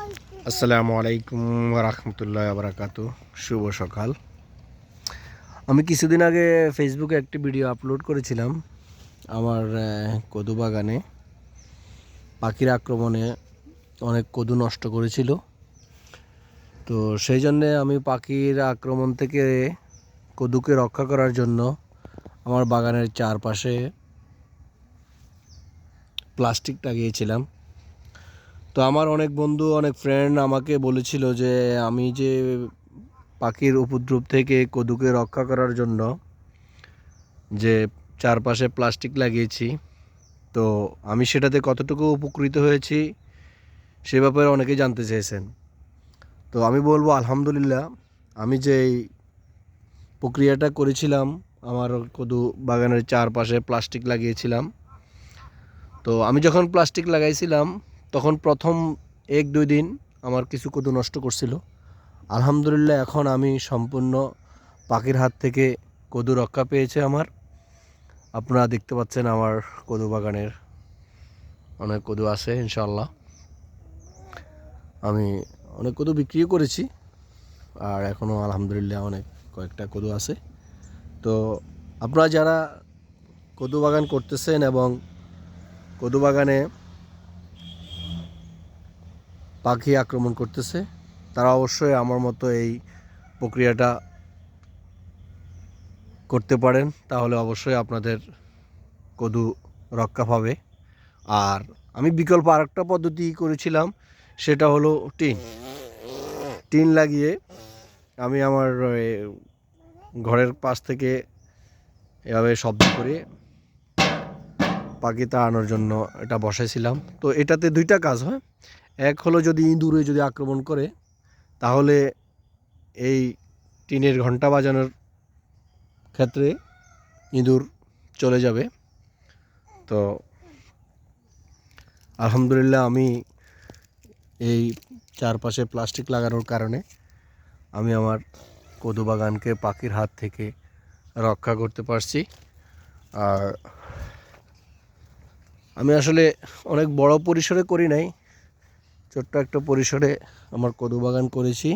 আসসালামু আলাইকুম রাহমাতুল্লাহি ওয়া বারাকাতুহু। শুভ সকাল। আমি কিছুদিন আগে ফেসবুকে একটি ভিডিও আপলোড করেছিলাম। আমার কদু বাগানে পাখির আক্রমণে অনেক কদু নষ্ট করেছিল। তো সেই জন্যে আমি পাখির আক্রমণ থেকে কদুকে রক্ষা করার জন্য আমার বাগানের চারপাশে প্লাস্টিক লাগিয়েছিলাম। তো আমার অনেক বন্ধু অনেক ফ্রেন্ড আমাকে বলেছিল যে আমি যে পাখির উপদ্রব থেকে কদুকে রক্ষা করার জন্য যে চারপাশে প্লাস্টিক লাগিয়েছি, তো আমি সেটাতে কতটুকু উপকৃত হয়েছি সে ব্যাপারে অনেকেই জানতে চেয়েছেন। তো আমি বলবো আলহামদুলিল্লাহ, আমি যে এই প্রক্রিয়াটা করেছিলাম, আমার কদু বাগানের চারপাশে প্লাস্টিক লাগিয়েছিলাম। তো আমি যখন প্লাস্টিক লাগাইছিলাম তখন প্রথম 1-2 দিন আমার কিছু কদু নষ্ট করছিল। আলহামদুলিল্লাহ এখন আমি সম্পূর্ণ পাখির হাত থেকে কদু রক্ষা পেয়েছে আমার। আপনারা দেখতে পাচ্ছেন আমার কদু বাগানের অনেক কদু আছে ইনশাআল্লাহ। আমি অনেক কদু বিক্রিও করেছি, আর এখনও আলহামদুলিল্লাহ অনেক কয়েকটা কদু আছে। তো আপনারা যারা কদু বাগান করতেছেন এবং কদু বাগানে পাখি আক্রমণ করতেছে, তারা অবশ্যই আমার মতো এই প্রক্রিয়াটা করতে পারেন, তাহলে অবশ্যই আপনাদের কদু রক্ষা পাবে। আর আমি বিকল্প আরেকটা পদ্ধতি করেছিলাম, সেটা হলো টিন লাগিয়ে আমি আমার ঘরের পাশ থেকে এভাবে শব্দ করে পাখি তাড়ানোর জন্য এটা বসাইছিলাম। তো এটাতে দুইটা কাজ হয়। এক হলো যদি ইঁদুরে যদি আক্রমণ করে, তাহলে এই টিনের ঘন্টা বাজানোর ক্ষেত্রে ইঁদুর চলে যাবে। তো আলহামদুলিল্লাহ আমি এই চারপাশে প্লাস্টিক লাগানোর কারণে আমি আমার কদু বাগানকে পাখির হাত থেকে রক্ষা করতে পারছি। আর আমি আসলে অনেক বড় পরিসরে করি নাই, ছোট্ট একটা পরিসরে আমার কদু বাগান করেছি।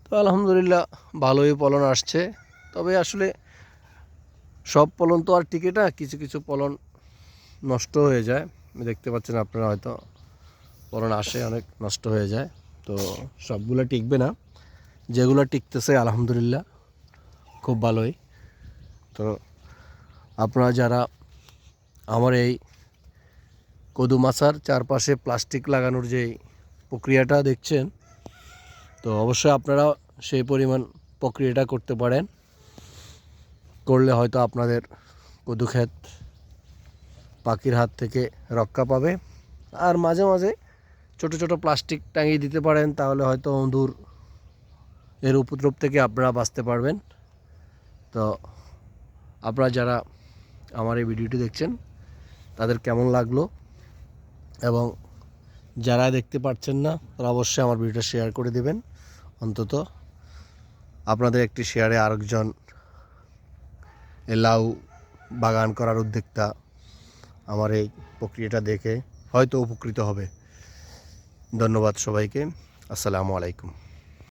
তো আলহামদুলিল্লাহ ভালোই ফলন আসছে। তবে আসলে সব ফলন তো আর টিকে না, কিছু কিছু ফলন নষ্ট হয়ে যায়। দেখতে পাচ্ছেন আপনারা, হয়তো ফলন আসে অনেক নষ্ট হয়ে যায়। তো সবগুলো টিকবে না, যেগুলো টিকতেছে আলহামদুলিল্লাহ খুব ভালোই। তো আপনারা যারা আমার এই কদু মাচার চারপাশে প্লাস্টিক লাগানোর যে প্রক্রিয়াটা দেখছেন, তো অবশ্যই আপনারা সেই পরিমাণ প্রক্রিয়াটা করতে পারেন। করলে হয়তো আপনাদের কদু ক্ষেত পাখির হাত থেকে রক্ষা পাবে। আর মাঝে মাঝে ছোট ছোট প্লাস্টিক টাঙিয়ে দিতে পারেন, তাহলে হয়তো ইঁদুর এর উপদ্রব থেকে আপনারা বাঁচতে পারবেন। তো আপনারা যারা আমার এই ভিডিওটি দেখছেন তাদের কেমন লাগলো, এবং যারা দেখতে পাচ্ছেন না তারা অবশ্যই আমার ভিডিওটা শেয়ার করে দেবেন। অন্তত আপনাদের একটি শেয়ারে আরেকজন লাউ বাগান করার উদ্যোক্তা আমার এই প্রক্রিয়াটা দেখে হয়তো উপকৃত হবে। ধন্যবাদ সবাইকে। আসসালামু আলাইকুম।